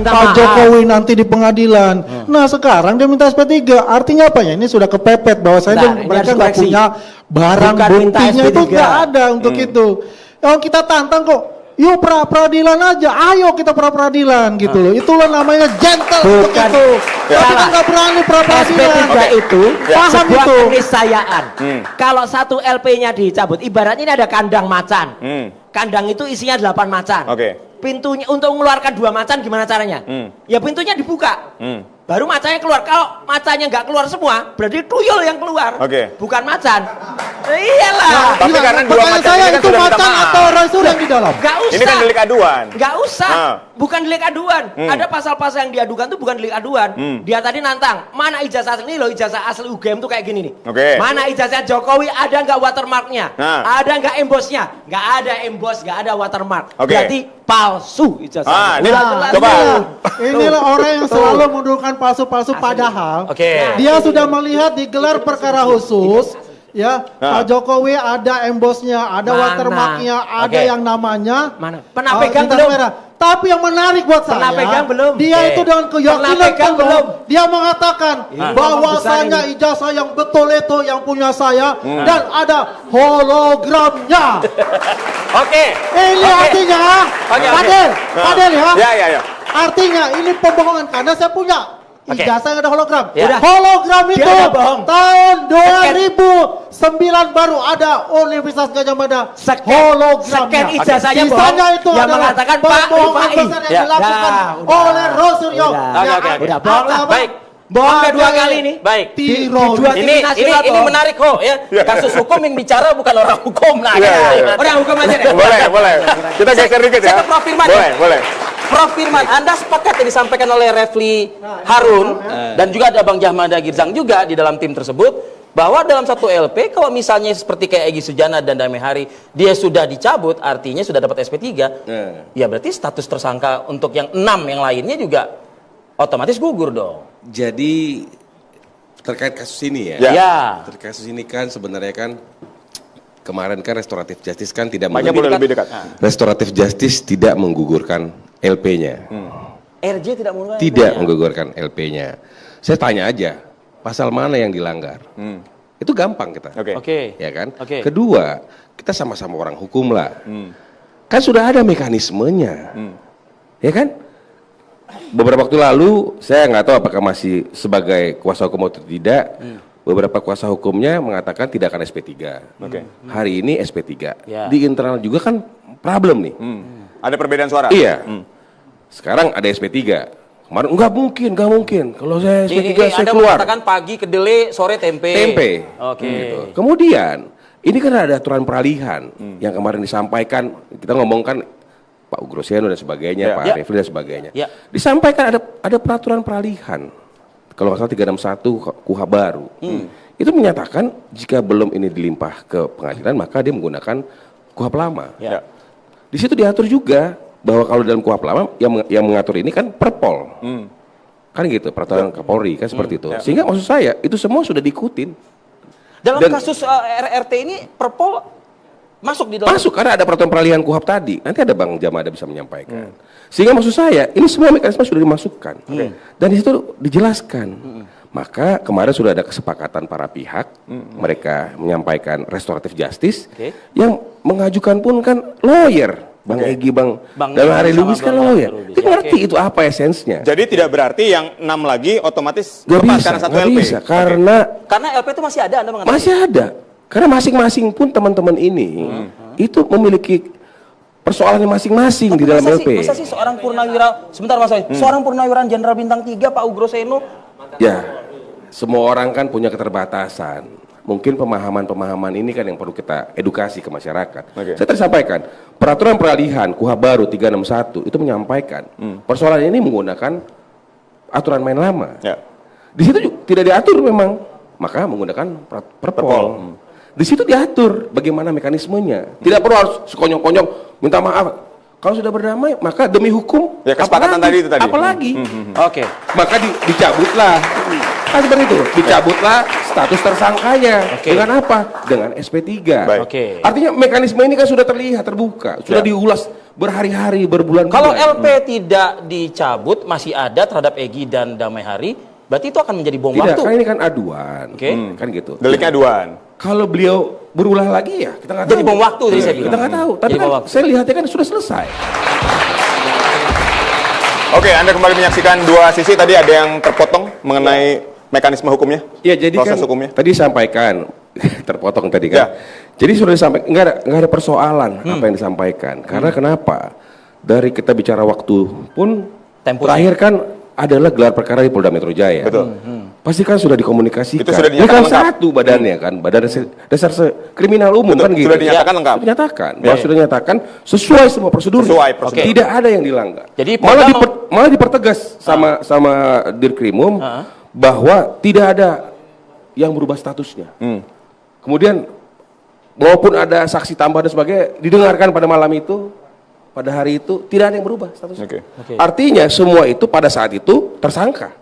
Pak Jokowi nanti di pengadilan. Nah sekarang dia minta SP3. Artinya apa ya? Ini sudah kepepet bahwa mereka nggak punya barang buktinya, itu nggak ada untuk itu. Yang kita tantang kok. Yuk pra-peradilan aja, ayo kita pra-peradilan gitu loh. Itulah namanya gentle untuk itu. Tapi kan nggak berani pra-peradilan. SP3 itu paham sebuah itu keniscayaan. Kalau satu LP-nya dicabut, ibaratnya ini ada kandang macan. Kandang itu isinya 8 macan. Pintunya untuk mengeluarkan 2 macan gimana caranya? Ya pintunya dibuka. Baru macannya keluar. Kalau macannya nggak keluar semua, berarti tuyul yang keluar. Bukan macan. Iyalah. Tapi karena 2 macan saya ini kan itu sudah minta macan maaf. atau rasul yang di dalam. Gak usah. Ini kan delik aduan. Gak usah. Bukan delik aduan. Ada pasal-pasal yang diadukan tuh bukan delik aduan. Dia tadi nantang. Mana ijazah asli? Ini loh ijazah asli UGM tuh kayak gini nih. Mana ijazah Jokowi? Ada nggak watermarknya? Ada nggak embosnya? Nggak ada embos, nggak ada watermark. Berarti palsu ijazah. Coba. Inilah orang yang selalu menuduhkan palsu-palsu, padahal dia sudah melihat di gelar perkara khusus. Ya, Pak Jokowi ada embosnya, ada watermarknya, ada yang namanya pegang belum? Tapi yang menarik buat saya, belum? Dia itu dengan keyakinan penuh, dia mengatakan bahwasanya ijazah yang betul itu yang punya saya dan ada hologramnya. Ini artinya, Fadel ya. Artinya ini pembohongan karena saya punya ijazah yang ada hologram. Hologram itu tahun 2009 baru ada Universitas Gadjah Mada hologramnya. Scan ijazahnya bohong. Itu yang mengatakan Pak pembohongan besar yang dilakukan oleh Rosuryo. Udah bohong lah. Baik. Bohong kedua kali ini. Baik. Ini menarik kok ya. Kasus hukum yang bicara bukan orang hukum. Orang hukum aja deh. Boleh. Kita geser dikit ya. Saya ke Prof Firman. Boleh. Prof Firman, Anda sepakat yang disampaikan oleh Refli Harun dan juga ada Bang Jahmada Girzang juga di dalam tim tersebut, bahwa dalam satu LP kalau misalnya seperti kayak Egy Sujana dan Damai Hari dia sudah dicabut, artinya sudah dapat SP3, ya berarti status tersangka untuk yang 6 yang lainnya juga otomatis gugur dong. Jadi terkait kasus ini terkait kasus ini kan sebenarnya kan kemarin kan restoratif justice kan tidak lebih dekat. Restoratif justice tidak menggugurkan LP-nya. RJ tidak menggugurkan LP-nya. Saya tanya aja, pasal mana yang dilanggar? Itu gampang kita. Ya kan? Kedua, kita sama-sama orang hukum lah. Kan sudah ada mekanismenya. Ya kan? Beberapa waktu lalu, saya nggak tahu apakah masih sebagai kuasa hukum atau tidak. Beberapa kuasa hukumnya mengatakan tidak akan SP3. Hari ini SP3. Di internal juga kan problem nih. Ada perbedaan suara? Iya. Sekarang ada SP3. Kemarin nggak mungkin. Kalau saya SP3 saya Anda keluar. mengatakan pagi kedelai, sore tempe. Gitu. Kemudian ini kan ada aturan peralihan yang kemarin disampaikan. Kita ngomongkan Pak Ugrosiano dan sebagainya, Pak Refli dan sebagainya. Disampaikan ada peraturan peralihan. Kalau nggak salah 361 KUH baru. Itu menyatakan jika belum ini dilimpah ke pengadilan maka dia menggunakan KUHP lama. Di situ diatur juga bahwa kalau dalam KUHP lama yang mengatur ini kan Perpol. Kan gitu, peraturan Kapolri kan seperti itu. Sehingga maksud saya itu semua sudah diikutin. Dalam kasus RRT ini Perpol masuk di dalam. Masuk karena ada peraturan peralihan KUHP tadi. Nanti ada Bang Jahmada bisa menyampaikan. Sehingga maksud saya ini semua mekanisme sudah dimasukkan. Dan di situ dijelaskan. Maka kemarin sudah ada kesepakatan para pihak, mereka menyampaikan restoratif justice, yang mengajukan pun kan lawyer, Bang Egy, Bang Damai Hari Lubis kan lawyer. Dia ngerti itu apa esensinya. Jadi tidak berarti yang 6 lagi otomatis lepas karena satu LP. Bisa, karena LP itu masih ada, Anda mengatakan? Masih ada. Karena masing-masing pun teman-teman ini itu memiliki persoalannya masing-masing di dalam LP. Masa sih seorang purnawira, sebentar Mas, seorang purnawira Jenderal Bintang 3 Pak Ugroseno, ya semua orang kan punya keterbatasan. Mungkin pemahaman ini kan yang perlu kita edukasi ke masyarakat. Saya tadi sampaikan, peraturan peralihan KUHP baru 361 itu menyampaikan persoalan ini menggunakan aturan main lama. Di situ juga tidak diatur memang, maka menggunakan Perpol. Di situ diatur bagaimana mekanismenya. Tidak perlu harus sekonyong-konyong minta maaf. Kalau sudah berdamai, maka demi hukum ya kesepakatan tadi itu tadi. Apalagi? Maka dicabutlah. Kan seperti itu. Dicabutlah status tersangkanya. Dengan apa? Dengan SP3. Artinya mekanisme ini kan sudah terlihat, terbuka, sudah diulas berhari-hari, berbulan-bulan. Kalau LP tidak dicabut, masih ada terhadap Egy dan Damai Hari, berarti itu akan menjadi bom waktu. Tidak, kan ini kan aduan. Kan gitu. Deliknya aduan. Kalau beliau berulah lagi ya, kita nggak tahu. Jadi bom waktu tadi saya bilang. Kita nggak tahu. Tapi kan saya lihatnya kan sudah selesai. Oke, Anda kembali menyaksikan dua sisi. Tadi ada yang terpotong mengenai mekanisme hukumnya. Ya, jadi proses kan hukumnya. tadi sampaikan terpotong tadi kan. Ya. Jadi sudah disampaikan, nggak ada persoalan apa yang disampaikan. Karena kenapa? Dari kita bicara waktu pun terakhir kan adalah gelar perkara di Polda Metro Jaya. Betul. Pasti kan sudah dikomunikasikan. Itu sudah ini dinyatakan kan lengkap. satu badannya kan, badan dasar kriminal umum. Betul, kan gitu. sudah dinyatakan lengkap. Sudah dinyatakan, bahwa sudah dinyatakan sesuai semua prosedur. Sesuai prosedur. Tidak ada yang dilanggar. Jadi malah dipertegas sama Dirkrimum bahwa tidak ada yang berubah statusnya. Kemudian maupun ada saksi tambah dan sebagainya didengarkan pada malam itu, pada hari itu tidak ada yang berubah statusnya. Artinya semua itu pada saat itu tersangka.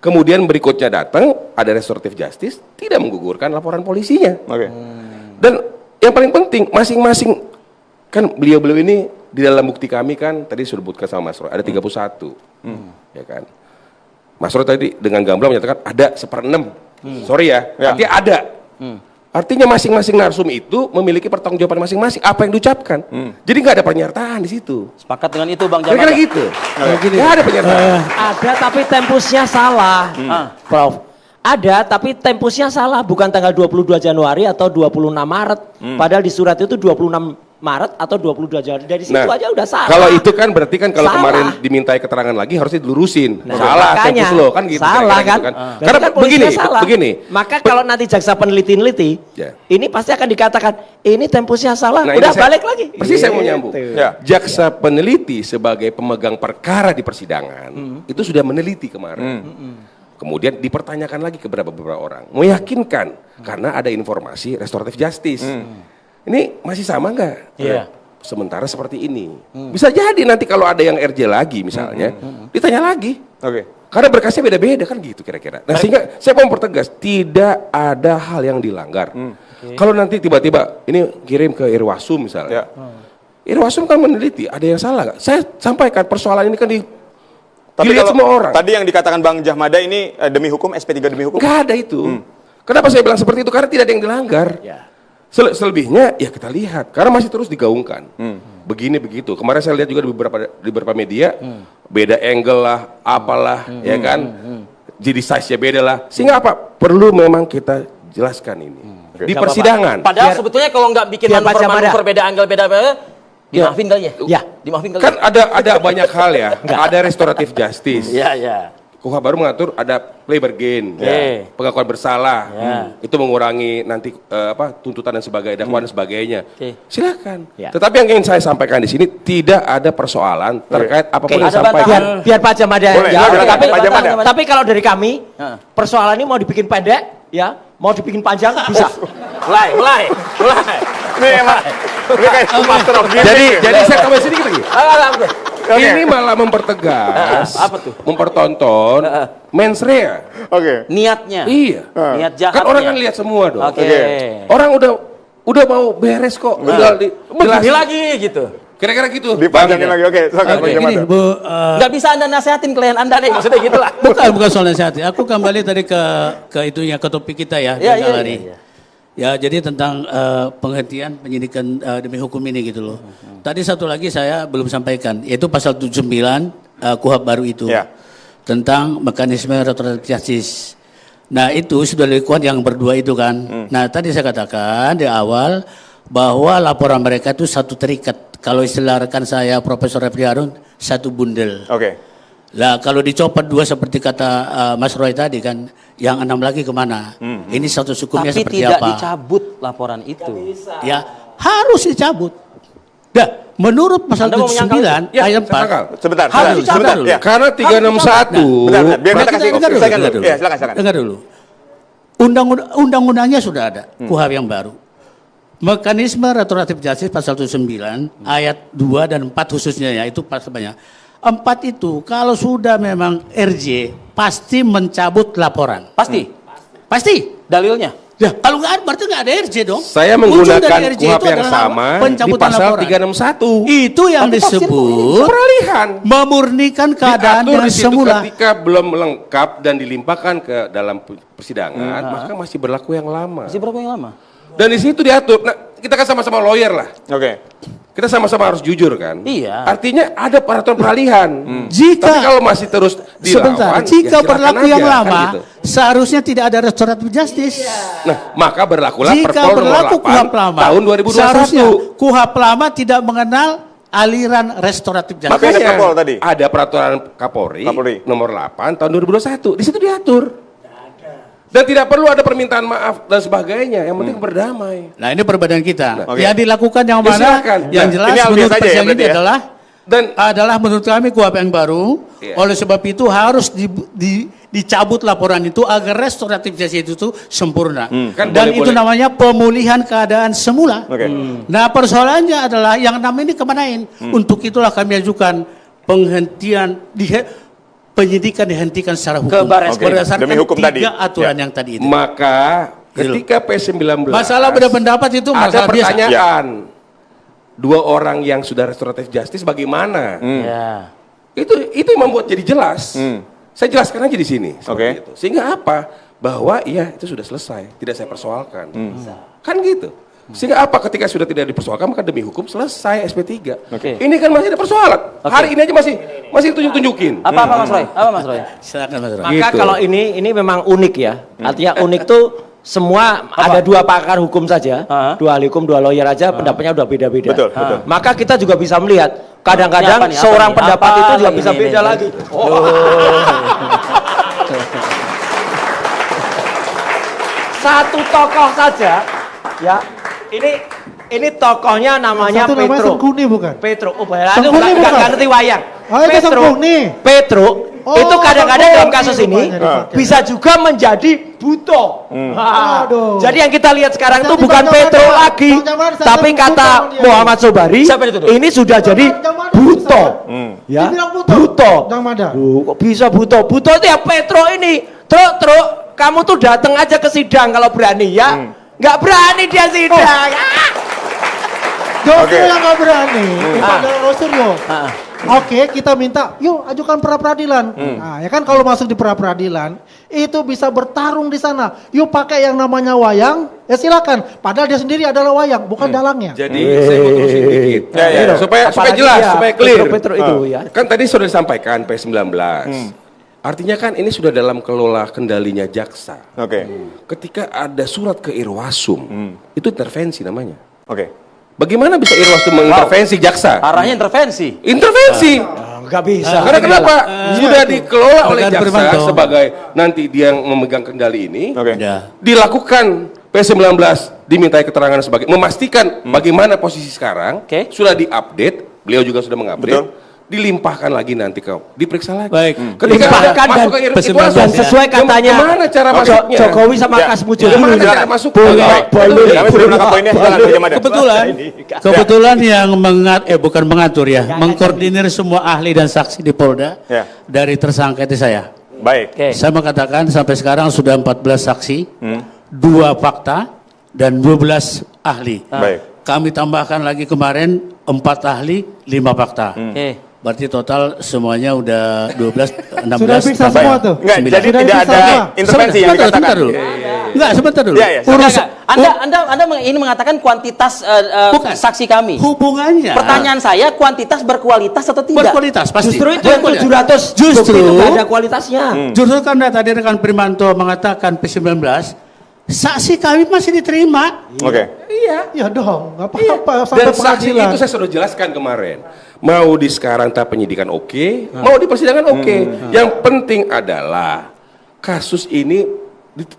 Kemudian berikutnya datang ada restoratif justice tidak menggugurkan laporan polisinya. Dan yang paling penting masing-masing kan beliau-beliau ini di dalam bukti kami kan tadi sudah disebutkan sama Mas Roy ada 31. Ya kan. Mas Roy tadi dengan gamblang menyatakan ada 1/6. Sorry ya, artinya ada. Artinya masing-masing narsum itu memiliki pertanggungjawaban masing-masing apa yang diucapkan. Jadi nggak ada pernyataan di situ. Sepakat dengan itu Bang Kira-kira Jamada? gitu. Nggak ada pernyataan. Ada tapi tempusnya salah, Prof. Ada tapi tempusnya salah, bukan tanggal 22 Januari atau 26 Maret. Padahal di surat itu 26 Maret atau 22 Januari. Dari situ aja udah salah. Kalau itu kan berarti kan kalau Salah. kemarin dimintai keterangan lagi harusnya dilurusin. Nah, salah makanya, tempus lo kan gitu. salah kira-kira kan? gitu Berarti Karena kan polisinya salah. begini. Maka kalau nanti jaksa peneliti-neliti, ini pasti akan dikatakan ini tempusnya salah. Nah, udah ini balik lagi. Persis saya mau nyambung. Ya. Jaksa peneliti sebagai pemegang perkara di persidangan itu sudah meneliti kemarin. Kemudian dipertanyakan lagi ke beberapa orang, meyakinkan karena ada informasi restoratif justice. Ini masih sama nggak? Iya. Sementara seperti ini, bisa jadi nanti kalau ada yang RJ lagi misalnya, ditanya lagi. Karena berkasnya beda-beda kan gitu kira-kira. Nah sehingga saya mau mempertegas tidak ada hal yang dilanggar. Kalau nanti tiba-tiba ini kirim ke Irwasum misalnya, Irwasum kan meneliti ada yang salah nggak? Saya sampaikan persoalan ini kan dilihat semua orang. Tadi yang dikatakan Bang Jahmada ini demi hukum, SP3 demi hukum? Nggak ada itu. Kenapa saya bilang seperti itu? Karena tidak ada yang dilanggar. Selebihnya ya kita lihat karena masih terus digaungkan. Begini begitu. Kemarin saya lihat juga di beberapa media beda angle lah, apalah, ya kan. Jadi size-nya beda lah. Sehingga apa? Perlu memang kita jelaskan ini di persidangan. Padahal sebetulnya kalau nggak bikin manuver beda angle beda dimaafin kali ya? Ya. Dimaafin kali. Kan ada banyak hal ya. Ada restoratif justice. Iya. KUHP baru mengatur ada plea bargain, pengakuan bersalah, itu mengurangi nanti tuntutan dan sebagainya, dakwaan dan sebagainya. Silakan. Tetapi yang ingin saya sampaikan di sini tidak ada persoalan terkait apapun yang disampaikan. Biar Pak Jamada jawab. Tapi kalau dari kami, persoalan ini mau dibikin pendek, ya, mau dibikin panjang bisa. Mulai. Ini emang ini kayak master of Jadi saya tambah sedikit lagi. Ini malah mempertegas, mempertonton mens rea. Niatnya. Iya. Niat jahatnya. Kan orang kan lihat semua dong. Orang udah mau beres kok. Tinggal begini lagi gitu. Kira-kira gitu. Dipanjangin lagi. Oke. Ini Bu, nggak bisa Anda nasihatin klien Anda nih, maksudnya gitu lah. bukan soal nasihat. Aku kembali tadi ke itunya, ke topik kita ya. Iya. Ya, jadi tentang penghentian penyidikan demi hukum ini gitu loh. Tadi satu lagi saya belum sampaikan, yaitu pasal 79 KUHP baru itu. Tentang mekanisme restoratif justice. Nah, itu sudah dilakukan yang berdua itu kan. Nah, tadi saya katakan di awal bahwa laporan mereka itu satu terikat. Kalau istilah rekan saya Profesor Refli Harun, satu bundel. Lah kalau dicopot dua seperti kata Mas Roy tadi kan, yang 6 lagi kemana? Ini status hukumnya tapi seperti tidak apa? dicabut laporan itu. Ya harus dicabut. Dah, menurut pasal 79 ayat 4. Sebentar. Ya. Karena 361. Bentar. Biar kita kasih selesaikan dulu. Ya, silakan. Dengar dulu. Undang-undangnya sudah ada, KUHP yang baru. Mekanisme restoratif justice pasal 79 ayat 2 dan 4 khususnya ya, itu pasalnya. 4 itu kalau sudah memang RJ pasti mencabut laporan. Pasti. Pasti. Dalilnya. Ya, kalau nggak ada, berarti nggak ada RJ dong. Saya Ujung menggunakan dari RJ KUHP itu yang adalah sama di pencabutan pasal laporan. 361. Itu yang Tapi disebut peralihan. memurnikan keadaan Diatur yang di situ semula. ketika belum lengkap dan dilimpahkan ke dalam persidangan, maka masih berlaku yang lama. Masih berapa yang lama? Dan di situ diatur. Nah, kita kan sama-sama lawyer lah. Oke. Kita sama-sama harus jujur kan. Iya. Artinya ada peraturan peralihan. Jika Tapi kalau masih terus dilawan, sebentar, ya jika silakan berlaku aja, yang kan lama, gitu. seharusnya tidak ada restoratif justice. Nah, maka berlakulah Jika Perpol nomor berlaku 8 KUHP lama, tahun 2021. seharusnya KUHP lama tidak mengenal aliran restoratif justice. Tapi ada Perpol tadi. Ada peraturan Kapolri, nomor 8 tahun 2021. Di situ diatur. Dan tidak perlu ada permintaan maaf dan sebagainya. Yang penting berdamai. Nah, ini perbedaan kita. Oke. Yang dilakukan yang Ya, mana? silakan. Yang Nah, jelas ini menurut LBS aja ya, persidangan berarti ini ya? adalah menurut kami KUHP yang baru. Iya. Oleh sebab itu harus dicabut laporan itu agar restoratif justice itu sempurna. Kan Dan boleh-boleh. itu namanya pemulihan keadaan semula. Oke. Nah, persoalannya adalah yang namanya ini kemanain. Untuk itulah kami ajukan penghentian penyidikan dihentikan secara hukum. Ke Baris Krim. Berdasarkan Demi hukum 3 tadi. aturan Ya. yang tadi itu. Maka ketika P19 Masalah beda pendapat itu ada masalah biasa. pertanyaan. Dua orang yang sudah restoratif justice bagaimana? Ya. Itu yang membuat jadi jelas. Saya jelaskan aja di sini. seperti Oke. itu. Sehingga apa? Bahwa iya itu sudah selesai, tidak saya persoalkan. Kan gitu. Sehingga apa? Ketika sudah tidak dipersoalkan maka demi hukum selesai SP3. Oke. Ini kan masih ada persoalan. Hari ini aja masih tunjuk-tunjukin. Apa Mas Roy? Apa Mas Roy? Silakan Mas Roy. Maka Gitu. kalau ini memang unik ya. Artinya unik tuh semua ada dua pakar hukum saja, dua ahli hukum, dua lawyer aja pendapatnya udah beda-beda. Betul, betul. Maka kita juga bisa melihat Ini kadang-kadang apa nih? seorang Apa nih? pendapat Apa itu juga lagi bisa nih? beda lagi. Satu tokoh saja, ya. Ini tokohnya namanya Satu namanya Petro. Sengkuni bukan? Petro. Oh, bayar itu Sengkuni nggak bukan? ngerti wayang. Oh, itu Sengkuni. Petro Oh, itu kadang-kadang dalam Sengkuni kasus ini rupanya dipakai. bisa juga menjadi buto. Aduh. Jadi yang kita lihat sekarang itu Jadi bukan Bang Petro Jamal, lagi, Bang Jamal, saya tapi bukan kata dia. Muhammad Sobari, Siapa itu tuh? ini sudah jadi Bang Jamal buto. bisa. Ya, Dibilang buto. buto. Bang Mada. Kok bisa buto? Buto itu ya Petro ini. Truk, kamu tuh datang aja ke sidang kalau berani ya. Nggak berani dia sidang. Justru Oke. yang nggak berani, Pak Rosuryo. Ah. Oke, kita minta, yuk ajukan pra peradilan. Nah, ya kan kalau masuk di pra peradilan, itu bisa bertarung di sana. Yuk pakai yang namanya wayang, ya silakan. Padahal dia sendiri adalah wayang, bukan dalangnya. Jadi saya mau terusin dikit. Ya. Supaya Apalagi jelas, dia, supaya clear. Petro itu ya. Kan tadi sudah disampaikan P19. Artinya kan ini sudah dalam kelola kendalinya jaksa. Oke. Ketika ada surat ke Irwasum, itu intervensi namanya. Oke. Bagaimana bisa Irwasum mengintervensi jaksa? Arahnya intervensi. Intervensi. Nggak bisa. Karena kenapa? Sudah dikelola oleh Organ jaksa Primanto. sebagai nanti dia yang memegang kendali ini. Oke. Ya. Dilakukan P19 dimintai keterangan sebagai memastikan bagaimana posisi sekarang. Oke. Sudah diupdate, beliau juga sudah mengupdate. Betul. Dilimpahkan lagi nanti diperiksa lagi. Baik. Ketika ada Limpahkan masuk ke dan Irwasum, dan sesuai katanya gimana cara masuknya? Jokowi sama Ya. Kasmu Jokowi. Gimana Silakan. cara masuk? Boleh, Baik. boleh. Kami sebelum menangkap poinnya, silakan Bang Jamal. Kebetulan yang bukan mengatur ya, mengkoordinir semua ahli dan saksi di Polda Ya. dari tersangka itu saya. Baik. Oke. Saya mengatakan sampai sekarang sudah 14 saksi, 2 fakta dan 12 ahli. Baik. Kami tambahkan lagi kemarin 4 ahli, 5 fakta. Oke. Berarti total semuanya udah 12, 16. Sudah periksa tambah semua yang tuh? Enggak, 9. jadi Sudah tidak bisa ada semua? intervensi yang Sebentar dikatakan. dulu. Enggak, sebentar dulu. Iya, iya. Urusan Anda ini mengatakan kuantitas Bukan. saksi kami. hubungannya. Pertanyaan saya, kuantitas berkualitas atau tidak? berkualitas pasti. Justru itu yang 700 Justru bukti itu nggak ada kualitasnya. Justru karena tadi rekan Primanto mengatakan P19, saksi kami masih diterima. Oke. Ya dong, nggak apa-apa sampai Dan saksi pengadilan. itu saya sudah jelaskan kemarin. Mau di sekarang tahap penyidikan oke, mau di persidangan oke. Yang penting adalah kasus ini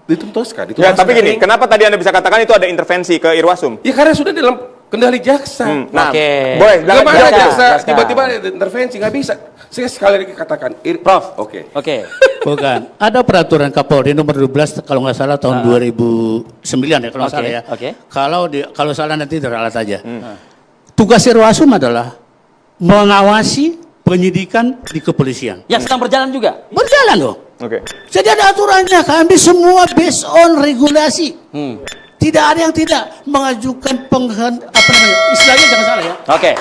dituntaskan. Ya, tapi gini, kenapa tadi Anda bisa katakan itu ada intervensi ke Irwasum? Ya karena sudah dalam kendali jaksa. Nah, Oke. boleh. Gimana Jelaskan. jaksa jelaskan. tiba-tiba ada intervensi, nggak bisa. Saya sekali lagi katakan, Prof, oke. Oke. Bukan. Ada peraturan Kapolri nomor 12 kalau nggak salah tahun 2009 ya kalau nggak Oke, salah ya. oke. Kalau salah nanti diralat aja. Tugas Irwasum adalah mengawasi penyidikan di kepolisian. Yang sedang berjalan juga. Berjalan loh. Jadi ada aturannya, kami semua based on regulasi. Tidak ada yang tidak mengajukan istilahnya jangan salah ya. Oke.